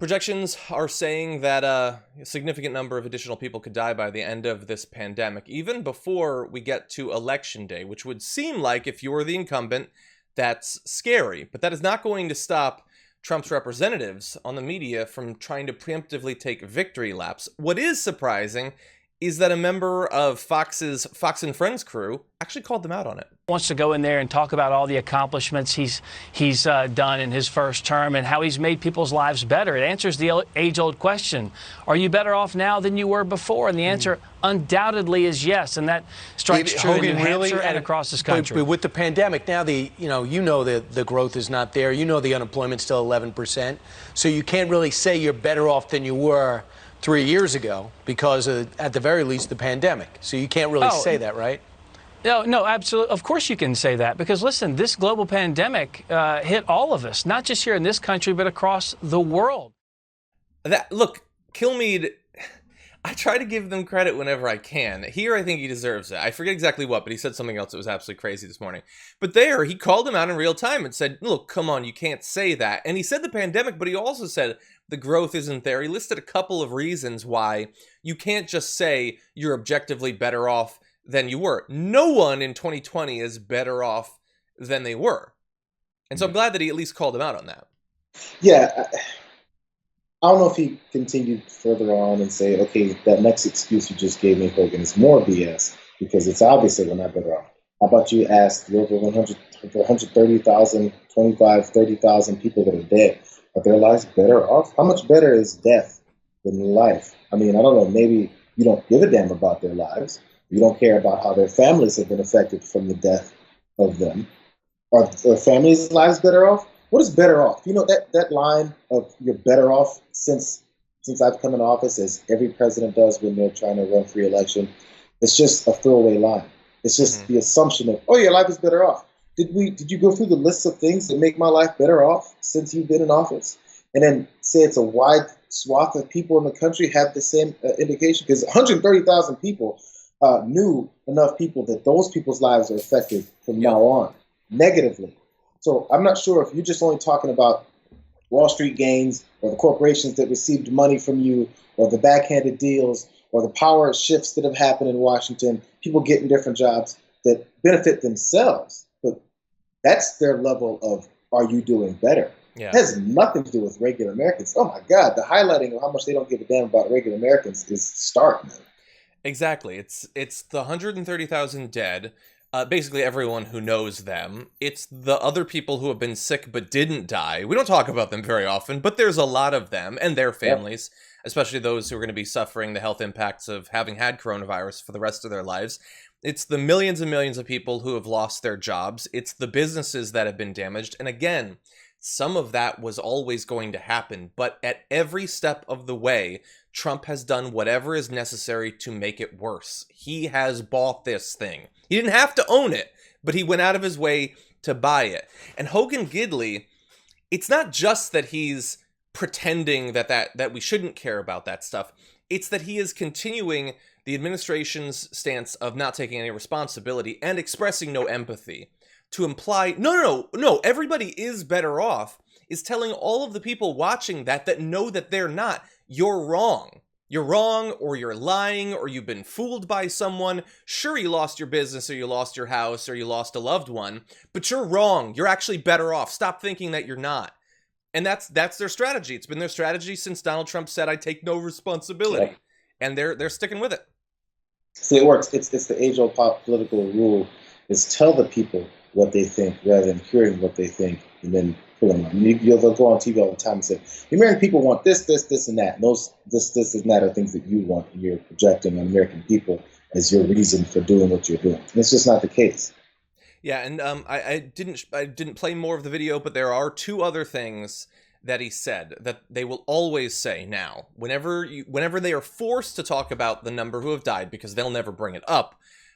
Projections are saying that a significant number of additional people could die by the end of this pandemic, even before we get to Election Day, which would seem like, if you were the incumbent, that's scary. But that is not going to stop Trump's representatives on the media from trying to preemptively take victory laps. What is surprising is that a member of Fox's Fox and Friends crew actually called them out on it. Wants to go in there and talk about all the accomplishments he's done in his first term and how he's made people's lives better. It answers the age-old question: are you better off now than you were before? And the answer undoubtedly is yes, and that strikes true in New Hampshire and across this country. But with the pandemic now, the growth is not there. You know the unemployment's still 11%, so you can't really say you're better off than you were 3 years ago because of, at the very least, the pandemic. So you can't really say that, right? No, absolutely. Of course you can say that because, listen, this global pandemic hit all of us, not just here in this country, but across the world. Look, Kilmeade, I try to give them credit whenever I can. Here, I think he deserves it. I forget exactly what, but he said something else that was absolutely crazy this morning. But there, he called him out in real time and said, look, come on, you can't say that. And he said the pandemic, but he also said the growth isn't there. He listed a couple of reasons why you can't just say you're objectively better off than you were. No one in 2020 is better off than they were. And so I'm glad that he at least called him out on that. Yeah. I don't know if he continued further on and say, okay, that next excuse you just gave me, Hogan, is more BS because it's obvious that we're not better off. How about you ask the over 130,000, 25, 30,000 people that are dead? Are their lives better off? How much better is death than life? I mean, I don't know, maybe you don't give a damn about their lives. You don't care about how their families have been affected from the death of them. Are their families' lives better off? What is better off? You know, that line of you're better off since I've come in office, as every president does when they're trying to run for re-election, it's just a throwaway line. It's just the assumption of, oh, your life is better off. Did you go through the list of things that make my life better off since you've been in office? And then say it's a wide swath of people in the country have the same indication? Because 130,000 people knew enough people that those people's lives are affected from now on negatively. So I'm not sure if you're just only talking about Wall Street gains or the corporations that received money from you or the backhanded deals or the power shifts that have happened in Washington, people getting different jobs that benefit themselves. But that's their level of, are you doing better? Yeah. It has nothing to do with regular Americans. Oh, my God, the highlighting of how much they don't give a damn about regular Americans is stark, man. Exactly. It's the 130,000 dead. Basically everyone who knows them. It's the other people who have been sick but didn't die. We don't talk about them very often, but there's a lot of them and their families, especially those who are going to be suffering the health impacts of having had coronavirus for the rest of their lives. It's the millions and millions of people who have lost their jobs. It's the businesses that have been damaged. And again, some of that was always going to happen, but at every step of the way, Trump has done whatever is necessary to make it worse. He has bought this thing. He didn't have to own it, but he went out of his way to buy it. And Hogan Gidley, it's not just that he's pretending that we shouldn't care about that stuff. It's that he is continuing the administration's stance of not taking any responsibility and expressing no empathy. To imply, no, everybody is better off, is telling all of the people watching that know that they're not. You're wrong. You're wrong, or you're lying, or you've been fooled by someone. Sure, you lost your business, or you lost your house, or you lost a loved one, but you're wrong. You're actually better off. Stop thinking that you're not. And that's their strategy. It's been their strategy since Donald Trump said, I take no responsibility. Yeah. And they're sticking with it. See, it works. It's the age-old political rule, is tell the people what they think rather than hearing what they think and then pulling them. They'll go on TV all the time and say, the American people want this, and that. And those this, and that are things that you want, and you're projecting on American people as your reason for doing what you're doing. And it's just not the case. Yeah, and I didn't play more of the video, but there are two other things that he said that they will always say now. Whenever they are forced to talk about the number who have died, because they'll never bring it up,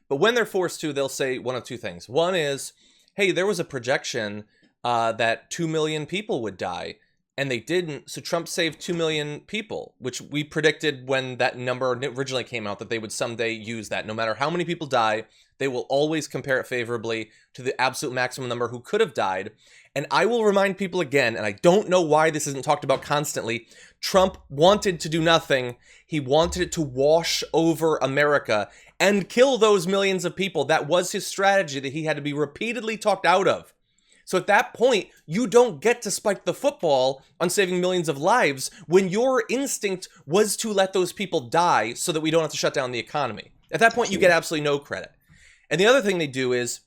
but when they're forced to, they'll say one of two things. One is, hey, there was a projection that 2 million people would die. and they didn't. So Trump saved 2 million people, which we predicted when that number originally came out, that they would someday use that. No matter how many people die, they will always compare it favorably to the absolute maximum number who could have died. And I will remind people again, and I don't know why this isn't talked about constantly, Trump wanted to do nothing. He wanted it to wash over America and kill those millions of people. That was his strategy that he had to be repeatedly talked out of. So at that point, you don't get to spike the football on saving millions of lives when your instinct was to let those people die so that we don't have to shut down the economy. At that point, you get absolutely no credit. And the other thing they do is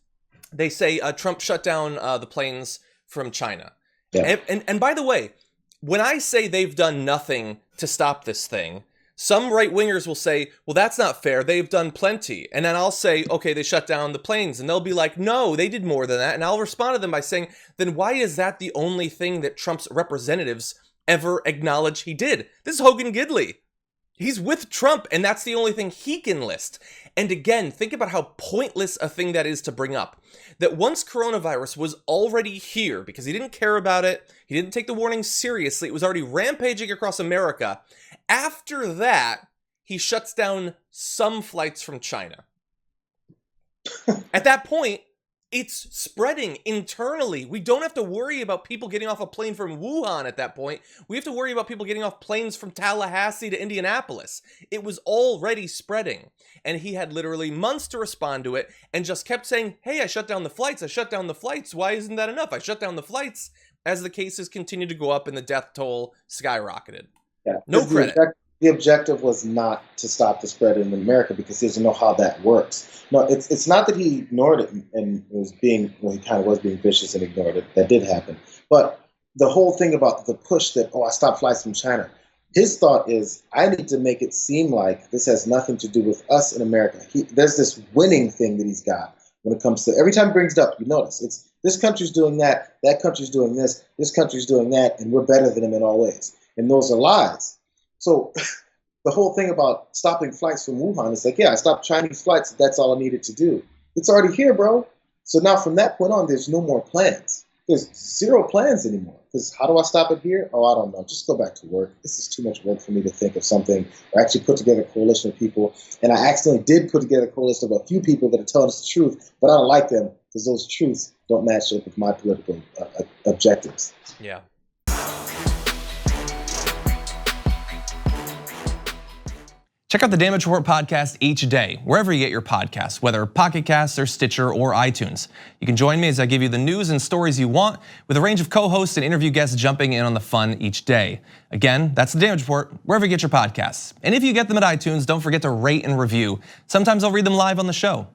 they say Trump shut down the planes from China. Yeah. And by the way, when I say they've done nothing to stop this thing, some right-wingers will say, well, that's not fair. They've done plenty. And then I'll say, okay, they shut down the planes. And they'll be like, no, they did more than that. And I'll respond to them by saying, then why is that the only thing that Trump's representatives ever acknowledge he did? This is Hogan Gidley. He's with Trump, and that's the only thing he can list. And again, think about how pointless a thing that is to bring up. That once coronavirus was already here, because he didn't care about it, he didn't take the warning seriously, it was already rampaging across America. After that, he shuts down some flights from China. At that point, it's spreading internally. We don't have to worry about people getting off a plane from Wuhan at that point. We have to worry about people getting off planes from Tallahassee to Indianapolis. It was already spreading. And he had literally months to respond to it and just kept saying, hey, I shut down the flights. I shut down the flights. Why isn't that enough? I shut down the flights, as the cases continued to go up and the death toll skyrocketed. Yeah, no credit. The objective was not to stop the spread in America because he doesn't know how that works. No, it's not that he ignored it and was being, well, he kind of was being vicious and ignored it. That did happen. But the whole thing about the push that, I stopped flights from China. His thought is, I need to make it seem like this has nothing to do with us in America. There's this winning thing that he's got when it comes to, every time he brings it up, you notice, it's this country's doing that country's doing this country's doing that, and we're better than them in all ways. And those are lies. So the whole thing about stopping flights from Wuhan is like, yeah, I stopped Chinese flights. That's all I needed to do. It's already here, bro. So now from that point on, there's no more plans. There's zero plans anymore. Because how do I stop it here? Oh, I don't know. Just go back to work. This is too much work for me to think of something or actually put together a coalition of people. And I accidentally did put together a coalition of a few people that are telling us the truth, but I don't like them because those truths don't match up with my political objectives. Yeah. Check out the Damage Report podcast each day, wherever you get your podcasts, whether Pocket Casts or Stitcher or iTunes. You can join me as I give you the news and stories you want, with a range of co-hosts and interview guests jumping in on the fun each day. Again, that's the Damage Report, wherever you get your podcasts. And if you get them at iTunes, don't forget to rate and review. Sometimes I'll read them live on the show.